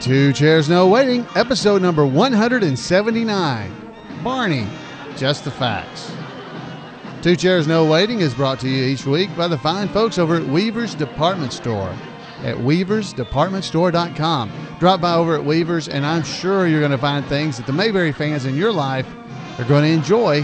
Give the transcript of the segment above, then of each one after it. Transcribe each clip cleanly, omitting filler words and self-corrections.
Two Chairs No Waiting, episode number 179. Barney, Just the Facts. Two Chairs No Waiting is brought to you each week by the fine folks over at Weaver's Department Store at weaversdepartmentstore.com. Drop by over at Weaver's, and I'm sure you're going to find things that the Mayberry fans in your life are going to enjoy.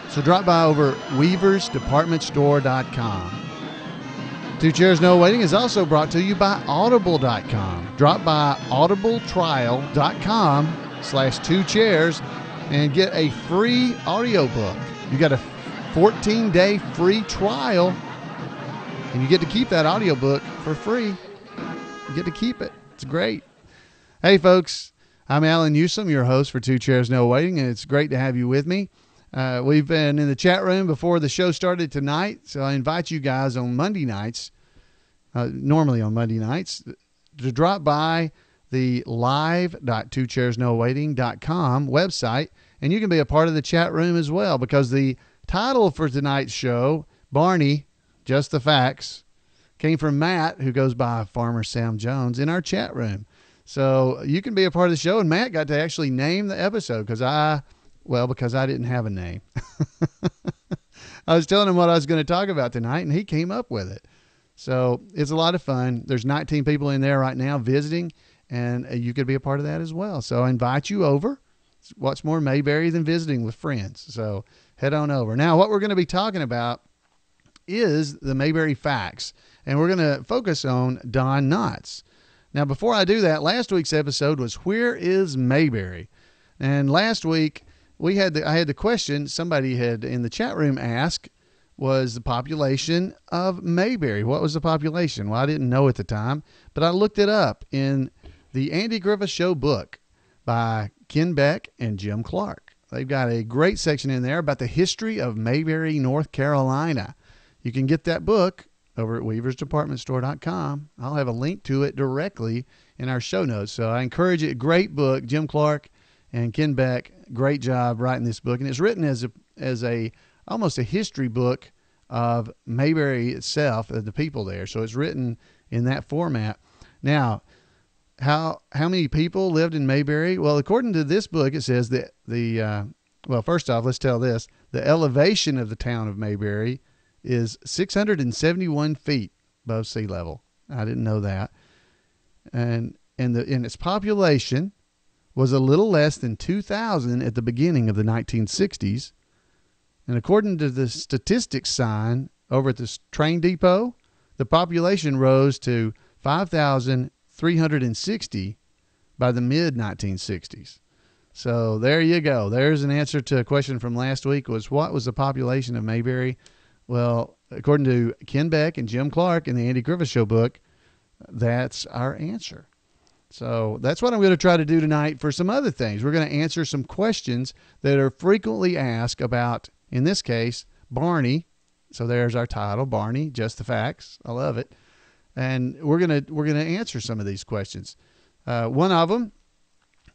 So drop by over at weaversdepartmentstore.com. Two Chairs No Waiting is also brought to you by Audible.com. Drop by audibletrial.com/2chairs and get a free audiobook. You got a 14-day free trial, and you get to keep that audiobook for free. You get to keep it. It's great. Hey, folks, I'm Allan, Newsome, your host for Two Chairs No Waiting, and it's great to have you with me. We've been in the chat room before the show started tonight, so I invite you guys on Monday nights, normally on Monday nights, to drop by the live.twochairsnowaiting.com website, and you can be a part of the chat room as well, because the title for tonight's show, Barney, Just the Facts, came from Matt, who goes by FarmerSamJones, in our chat room. So you can be a part of the show, and Matt got to actually name the episode because I didn't have a name. I was telling him what I was going to talk about tonight, and he came up with it. So it's a lot of fun. There's 19 people in there right now visiting, and you could be a part of that as well. So I invite you over. What's more Mayberry than visiting with friends? So head on over. Now, what we're going to be talking about is the Mayberry facts, and we're going to focus on Don Knotts. Now, before I do that, last week's episode was Where is Mayberry? And last week, I had the question somebody had in the chat room asked, was the population of Mayberry. What was the population? Well, I didn't know at the time, but I looked it up in the Andy Griffith Show Book by Ken Beck and Jim Clark. They've got a great section in there about the history of Mayberry, North Carolina. You can get that book over at weaversdepartmentstore.com. I'll have a link to it directly in our show notes. So I encourage it. Great book. Jim Clark and Ken Beck, great job writing this book. And it's written as almost a history book of Mayberry itself, of the people there. So it's written in that format. Now, how many people lived in Mayberry? Well, according to this book, it says that well, first off, let's tell this. The elevation of the town of Mayberry is 671 feet above sea level. I didn't know that. And its population was a little less than 2,000 at the beginning of the 1960s. And according to the statistics sign over at the train depot, the population rose to 5,360 by the mid-1960s. So there you go. There's an answer to a question from last week, was what was the population of Mayberry? Well, according to Ken Beck and Jim Clark in the Andy Griffith Show book, that's our answer. So that's what I'm going to try to do tonight for some other things. We're going to answer some questions that are frequently asked about, in this case, Barney. So there's our title, Barney, Just the Facts. I love it. And we're going to answer some of these questions. One of them,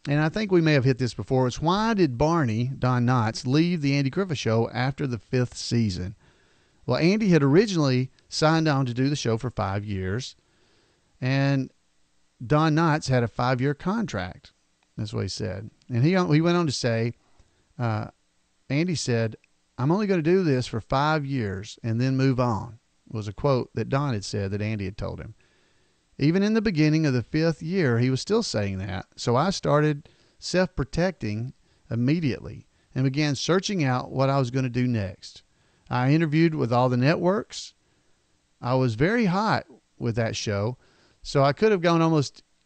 and I think we may have hit this before, is why did Barney, Don Knotts, leave the Andy Griffith Show after the 5th season? Well, Andy had originally signed on to do the show for 5 years, and Don Knotts had a 5-year contract. That's what he said. And he went on to say, Andy said, "I'm only going to do this for 5 years and then move on," was a quote that Don had said that Andy had told him. Even in the beginning of the 5th year, he was still saying that. So I started self-protecting immediately and began searching out what I was going to do next. I interviewed with all the networks. I was very hot with that show, so I could have gone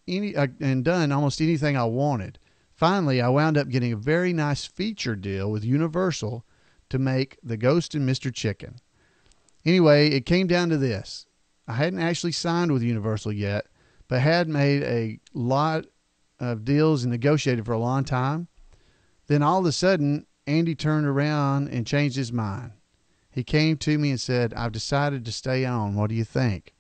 and done almost anything I wanted. Finally, I wound up getting a very nice feature deal with Universal to make The Ghost and Mr. Chicken. Anyway, it came down to this. I hadn't actually signed with Universal yet, but had made a lot of deals and negotiated for a long time. Then all of a sudden, Andy turned around and changed his mind. He came to me and said, "I've decided to stay on. What do you think?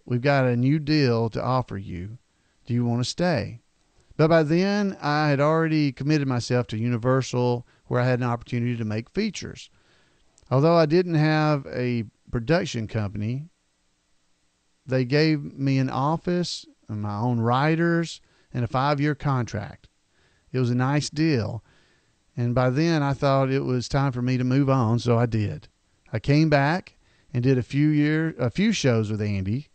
We've got a new deal to offer you. Do you want to stay?" But by then, I had already committed myself to Universal, where I had an opportunity to make features. Although I didn't have a production company, they gave me an office and my own writers and a 5-year contract. It was a nice deal. And by then I thought it was time for me to move on, so I did. I came back and did a few shows with Andy.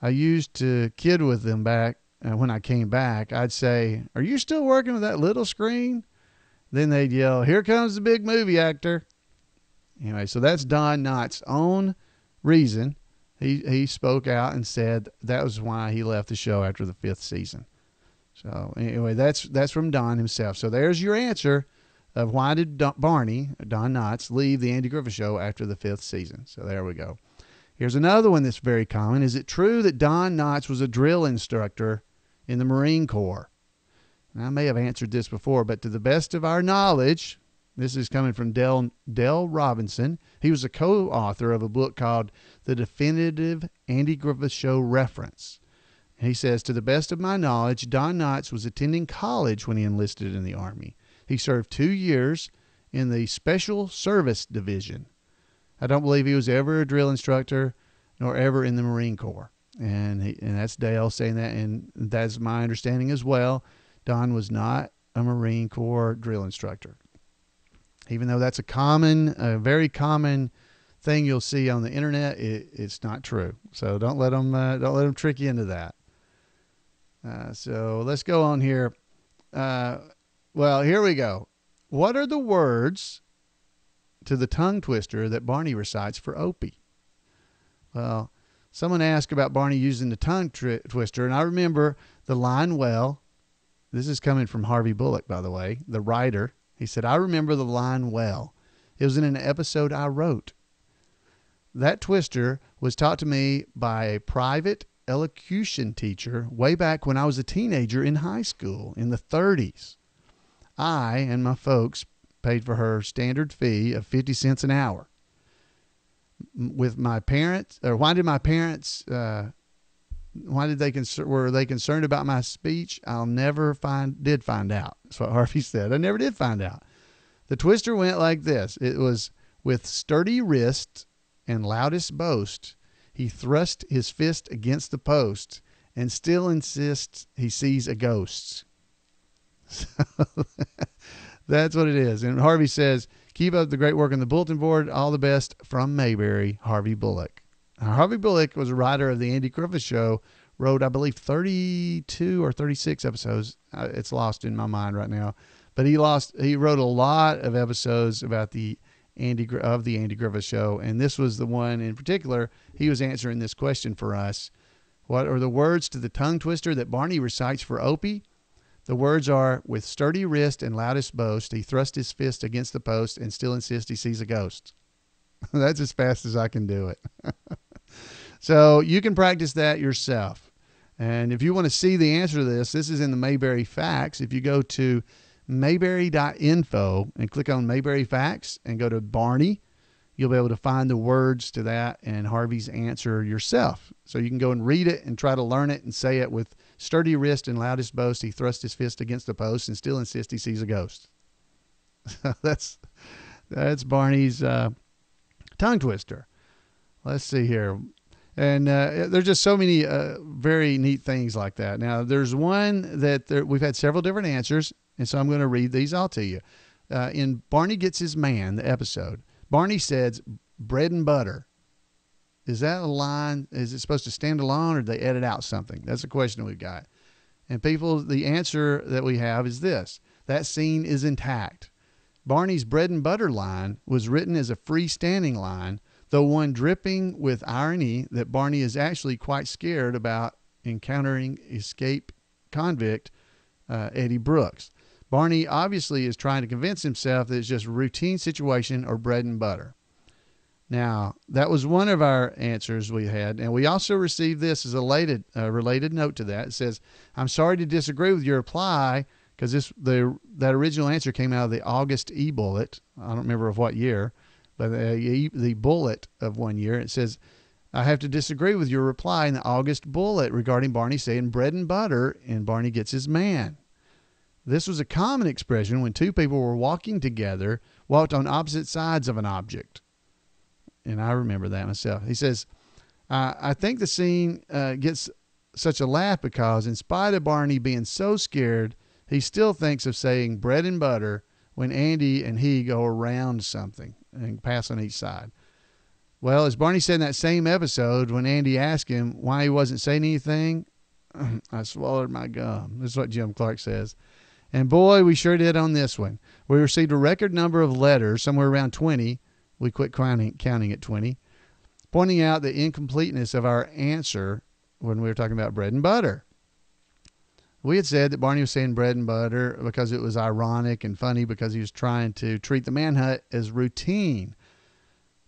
I used to kid with them back when I came back. I'd say, "Are you still working with that little screen?" Then they'd yell, "Here comes the big movie actor." Anyway, so that's Don Knotts' own reason. He spoke out and said that was why he left the show after the 5th season. So anyway, that's from Don himself. So there's your answer of why did Barney, Don Knotts, leave the Andy Griffith Show after the 5th season. So there we go. Here's another one that's very common. Is it true that Don Knotts was a drill instructor in the Marine Corps? And I may have answered this before, but to the best of our knowledge, this is coming from Dell Robinson. He was a co-author of a book called The Definitive Andy Griffith Show Reference. He says, to the best of my knowledge, Don Knotts was attending college when he enlisted in the Army. He served 2 years in the Special Service Division. I don't believe he was ever a drill instructor nor ever in the Marine Corps. And that's Dale saying that, and that's my understanding as well. Don was not a Marine Corps drill instructor. Even though that's a very common thing you'll see on the internet, it's not true. So don't let them trick you into that. So let's go on here. Well, here we go. What are the words to the tongue twister that Barney recites for Opie? Well, someone asked about Barney using the tongue twister, and I remember the line well. This is coming from Harvey Bullock, by the way, the writer. He said, I remember the line well. It was in an episode I wrote. That twister was taught to me by a private elocution teacher way back when I was a teenager in high school in the 30s. I and my folks paid for her standard fee of 50 cents an hour. With my parents, or why did my parents, were they concerned about my speech? I'll never did find out. That's what Harvey said. I never did find out. The twister went like this. It was, with sturdy wrist and loudest boast, he thrust his fist against the post and still insists he sees a ghost. So that's what it is. And Harvey says, keep up the great work on the bulletin board. All the best from Mayberry, Harvey Bullock. Now, Harvey Bullock was a writer of the Andy Griffith Show, wrote, I believe, 32 or 36 episodes. It's lost in my mind right now. But he wrote a lot of episodes about the Andy Griffith Show, and this was the one in particular. He was answering this question for us. What are the words to the tongue twister that Barney recites for Opie? The words are, with sturdy wrist and loudest boast, he thrust his fist against the post and still insists he sees a ghost. That's as fast as I can do it. So you can practice that yourself. And if you want to see the answer to this is in the Mayberry Facts. If you go to mayberry.info and click on Mayberry Facts and go to Barney, you'll be able to find the words to that and Harvey's answer yourself. So you can go and read it and try to learn it and say it with sturdy wrist and loudest boast. He thrust his fist against the post and still insists he sees a ghost. That's Barney's tongue twister. Let's see here. And there's just so many very neat things like that. Now, there's one that we've had several different answers, and so I'm going to read these all to you. In Barney Gets His Man, the episode, Barney says, bread and butter. Is that a line? Is it supposed to stand alone, or do they edit out something? That's a question we've got. And people, the answer that we have is this. That scene is intact. Barney's bread and butter line was written as a freestanding line, though one dripping with irony that Barney is actually quite scared about encountering escape convict Eddie Brooks. Barney obviously is trying to convince himself that it's just a routine situation or bread and butter. Now, that was one of our answers we had, and we also received this as a related note to that. It says, I'm sorry to disagree with your reply, because that original answer came out of the August e-bullet. I don't remember of what year, but the bullet of one year. It says, I have to disagree with your reply in the August bullet regarding Barney saying bread and butter and Barney Gets His Man. This was a common expression when two people were walking together, walked on opposite sides of an object. And I remember that myself. He says, I think the scene gets such a laugh because in spite of Barney being so scared, he still thinks of saying bread and butter when Andy and he go around something and pass on each side. Well, as Barney said in that same episode, when Andy asked him why he wasn't saying anything, I swallowed my gum. This is what Jim Clark says. And boy, we sure did on this one. We received a record number of letters, somewhere around 20. We quit counting at 20, pointing out the incompleteness of our answer when we were talking about bread and butter. We had said that Barney was saying bread and butter because it was ironic and funny because he was trying to treat the manhunt as routine.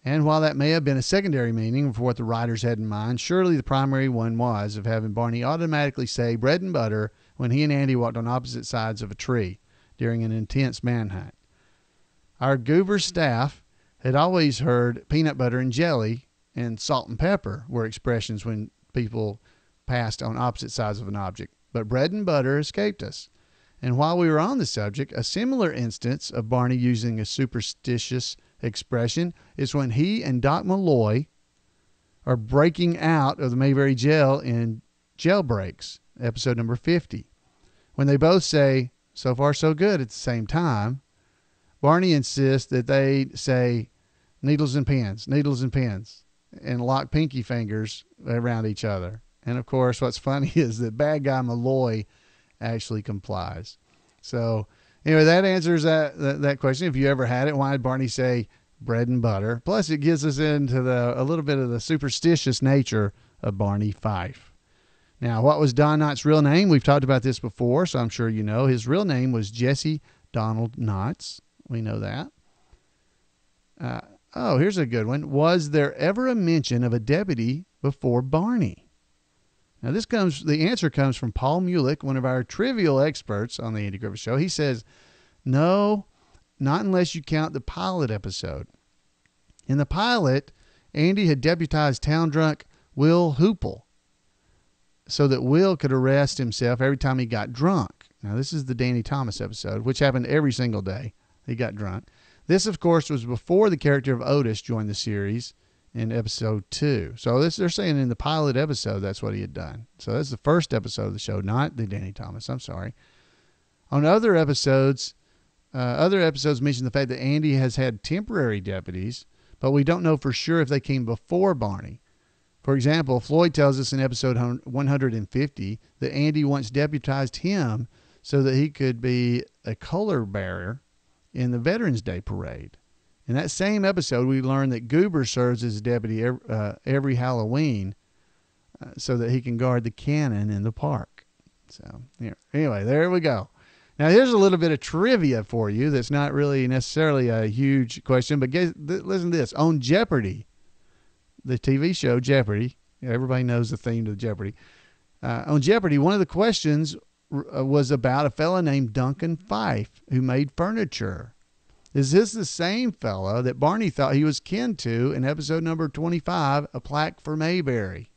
And while that may have been a secondary meaning for what the writers had in mind, surely the primary one was of having Barney automatically say bread and butter when he and Andy walked on opposite sides of a tree during an intense manhunt. Our goober staff had always heard peanut butter and jelly and salt and pepper were expressions when people passed on opposite sides of an object, but bread and butter escaped us. And while we were on the subject, a similar instance of Barney using a superstitious expression is when he and Doc Malloy are breaking out of the Mayberry jail in Jailbreaks, episode number 50. When they both say, "So far so good," at the same time, Barney insists that they say needles and pins, and lock pinky fingers around each other. And of course, what's funny is that bad guy Malloy actually complies. So anyway, that answers that question. If you ever had it, why did Barney say bread and butter? Plus, it gets us into a little bit of the superstitious nature of Barney Fife. Now, what was Don Knotts' real name? We've talked about this before, so I'm sure you know. His real name was Jesse Donald Knotts. We know that. Here's a good one. Was there ever a mention of a deputy before Barney? Now, the answer comes from Paul Mulick, one of our trivial experts on the Andy Griffith Show. He says, no, not unless you count the pilot episode. In the pilot, Andy had deputized town drunk Will Hoople so that Will could arrest himself every time he got drunk. Now, this is the Danny Thomas episode, which happened every single day he got drunk. This, of course, was before the character of Otis joined the series in episode 2. So they're saying in the pilot episode, that's what he had done. So that's the first episode of the show, not the Danny Thomas. I'm sorry. On other episodes mention the fact that Andy has had temporary deputies, but we don't know for sure if they came before Barney. For example, Floyd tells us in episode 150 that Andy once deputized him so that he could be a color bearer in the Veterans Day parade. In that same episode, we learned that Goober serves as a deputy every Halloween so that he can guard the cannon in the park. So, anyway, there we go. Now, here's a little bit of trivia for you that's not really necessarily a huge question, but listen to this. On Jeopardy, the TV show Jeopardy, everybody knows the theme to Jeopardy. On Jeopardy, one of the questions was about a fella named Duncan Fife who made furniture. Is this the same fella that Barney thought he was kin to in episode number 25, A Plaque for Mayberry?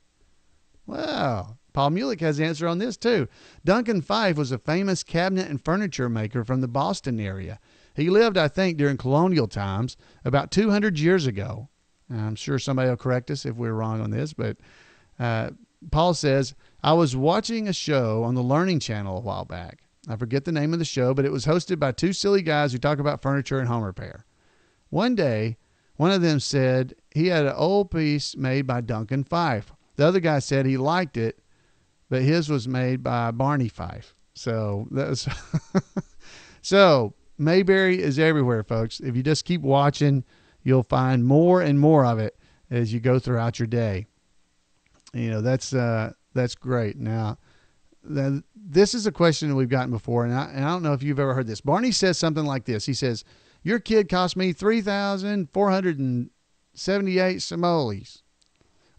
Well, Paul Mulick has the answer on this too. Duncan Fife was a famous cabinet and furniture maker from the Boston area. He lived, I think, during colonial times, about 200 years ago. I'm sure somebody will correct us if we're wrong on this, but Paul says, I was watching a show on the Learning Channel a while back. I forget the name of the show, but it was hosted by two silly guys who talk about furniture and home repair. One day, one of them said he had an old piece made by Duncan Fife. The other guy said he liked it, but his was made by Barney Fife. So that's so Mayberry is everywhere, folks. If you just keep watching, you'll find more and more of it as you go throughout your day. That's great. Now, this is a question that we've gotten before, and I don't know if you've ever heard this. Barney says something like this. He says, your kid cost me 3,478 simoleons,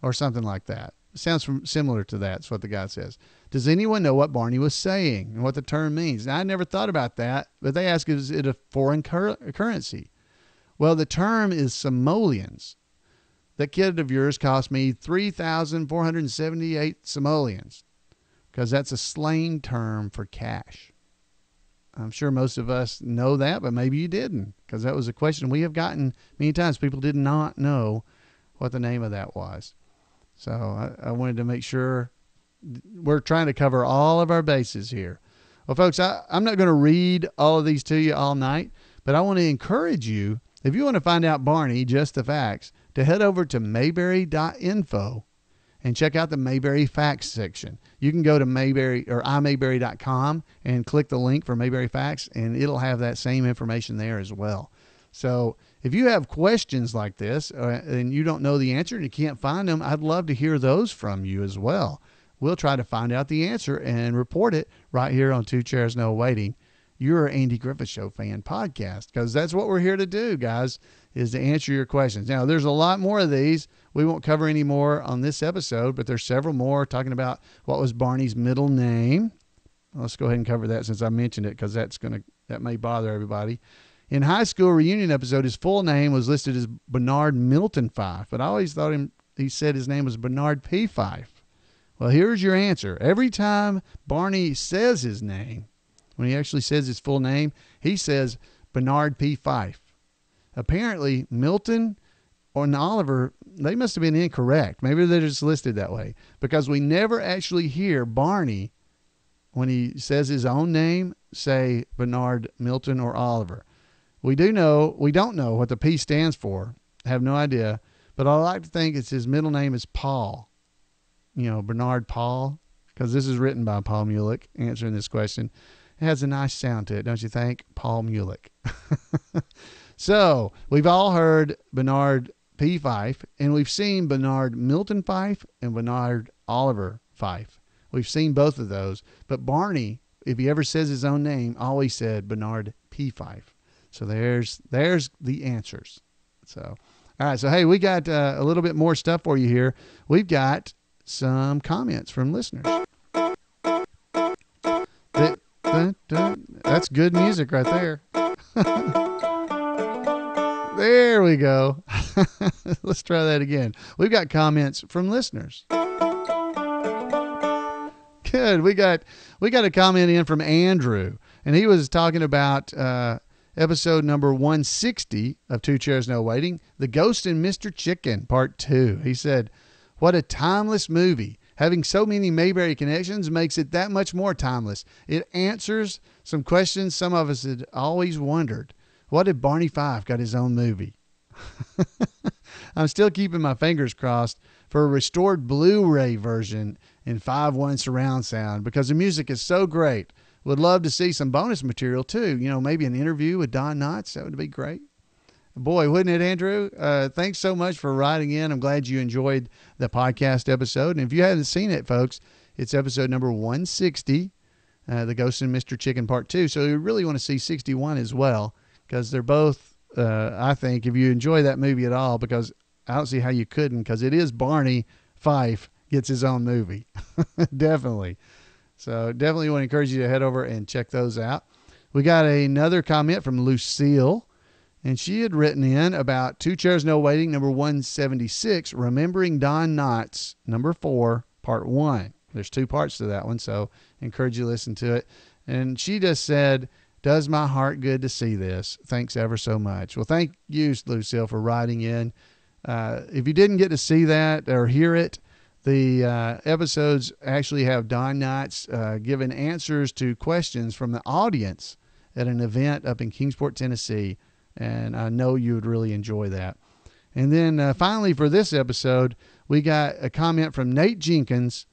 or something like that. It sounds similar to that. That's what the guy says. Does anyone know what Barney was saying and what the term means? Now, I never thought about that, but they ask, is it a foreign currency? Well, the term is simoleons. That kid of yours cost me 3,478 simoleons, because that's a slang term for cash. I'm sure most of us know that, but maybe you didn't, because that was a question we have gotten many times. People did not know what the name of that was. So I wanted to make sure we're trying to cover all of our bases here. Well, folks, I'm not going to read all of these to you all night, but I want to encourage you, if you want to find out Barney, just the facts, to head over to mayberry.info and check out the Mayberry Facts section. You can go to Mayberry or imayberry.com and click the link for Mayberry Facts, and it'll have that same information there as well. So if you have questions like this and you don't know the answer and you can't find them, I'd love to hear those from you as well. We'll try to find out the answer and report it right here on Two Chairs No Waiting, your Andy Griffith Show fan podcast, because that's what we're here to do, guys, is to answer your questions. Now, there's a lot more of these. We won't cover any more on this episode, but there's several more talking about what was Barney's middle name. Let's go ahead and cover that since I mentioned it, because that may bother everybody. In high school reunion episode, his full name was listed as Bernard Milton Fife, but I always thought he said his name was Bernard P. Fife. Well, here's your answer. Every time Barney says his name, when he actually says his full name, he says Bernard P. Fife. Apparently, Milton or Oliver, they must have been incorrect. Maybe they're just listed that way, because we never actually hear Barney, when he says his own name, say Bernard, Milton, or Oliver. We don't know what the P stands for. I have no idea, but I like to think it's his middle name is Paul. Bernard Paul, because this is written by Paul Mulick answering this question. It has a nice sound to it, don't you think? Paul Mulick. So we've all heard Bernard P. Fife, and we've seen Bernard Milton Fife and Bernard Oliver Fife. We've seen both of those, but Barney, if he ever says his own name, always said Bernard P. Fife. So there's the answers. So, all right. So, hey, we got a little bit more stuff for you here. We've got some comments from listeners. That's good music right there. There we go. Let's try that again. We've got comments from listeners. Good. We got a comment in from Andrew, and he was talking about episode number 160 of Two Chairs No Waiting, The Ghost and Mr. Chicken, Part 2. He said, "What a timeless movie. Having so many Mayberry connections makes it that much more timeless. It answers some questions some of us had always wondered. What if Barney Fife got his own movie?" I'm still keeping my fingers crossed for a restored Blu-ray version in 5.1 surround sound, because the music is so great. Would love to see some bonus material too. Maybe an interview with Don Knotts. That would be great. Boy, wouldn't it, Andrew? Thanks so much for writing in. I'm glad you enjoyed the podcast episode. And if you haven't seen it, folks, it's episode number 160, The Ghost and Mr. Chicken Part 2. So you really want to see 61 as well, because they're both, I think, if you enjoy that movie at all, because I don't see how you couldn't, because it is Barney Fife gets his own movie. Definitely. So definitely want to encourage you to head over and check those out. We got another comment from Lucille, and she had written in about Two Chairs No Waiting, number 176, Remembering Don Knotts, number 4, part 1. There's 2 parts to that one, so encourage you to listen to it. And she just said, "Does my heart good to see this. Thanks ever so much." Well, thank you, Lucille, for writing in. If you didn't get to see that or hear it, the episodes actually have Don Knotts giving answers to questions from the audience at an event up in Kingsport, Tennessee. And I know you would really enjoy that. And then finally for this episode, we got a comment from Nate Jenkins.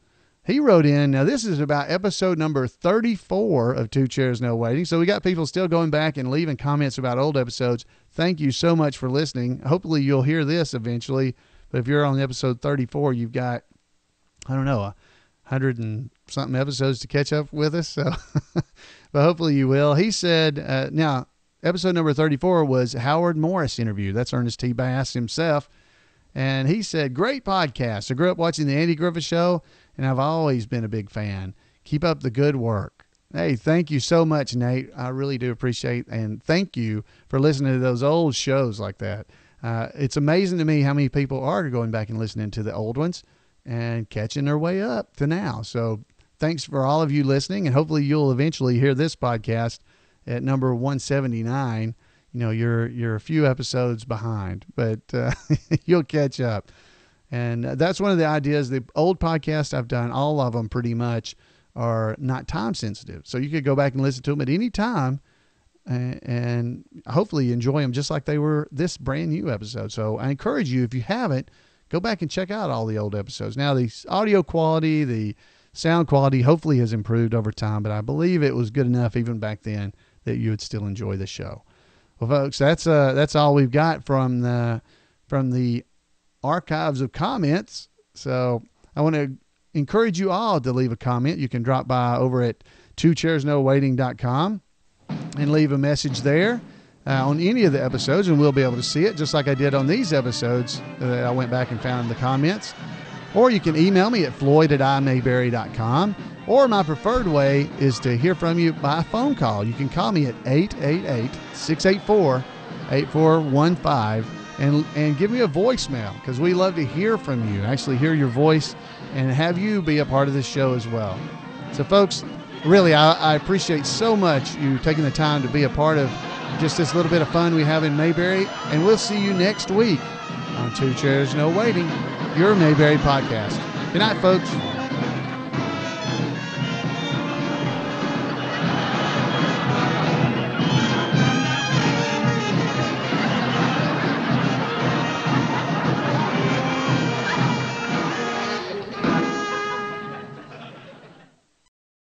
He wrote in, now this is about episode number 34 of Two Chairs No Waiting. So we got people still going back and leaving comments about old episodes. Thank you so much for listening. Hopefully you'll hear this eventually. But if you're on episode 34, you've got, 100 and something episodes to catch up with us. So, but hopefully you will. He said, now, episode number 34 was Howard Morris interview. That's Ernest T. Bass himself. And he said, "Great podcast. I grew up watching the Andy Griffith Show, and I've always been a big fan. Keep up the good work." Hey, thank you so much, Nate. I really do appreciate, and thank you for listening to those old shows like that. It's amazing to me how many people are going back and listening to the old ones and catching their way up to now. So thanks for all of you listening, and hopefully you'll eventually hear this podcast at number 179. You're a few episodes behind, but you'll catch up. And that's one of the ideas. The old podcasts I've done, all of them pretty much are not time sensitive. So you could go back and listen to them at any time and hopefully enjoy them just like they were this brand new episode. So I encourage you, if you haven't, go back and check out all the old episodes. Now, the audio quality, the sound quality hopefully has improved over time, but I believe it was good enough even back then that you would still enjoy the show. Well, folks, that's all we've got from the archives of comments. So I want to encourage you all to leave a comment. You can drop by over at twochairsnowaiting.com and leave a message there on any of the episodes, and we'll be able to see it just like I did on these episodes that I went back and found in the comments. Or you can email me at floyd@imayberry.com, or my preferred way is to hear from you by phone call. You can call me at 888-684-8415 and give me a voicemail, because we love to hear from you, actually hear your voice and have you be a part of this show as well. So, folks, really, I appreciate so much you taking the time to be a part of just this little bit of fun we have in Mayberry, and we'll see you next week on Two Chairs No Waiting, your Mayberry podcast. Good night, folks.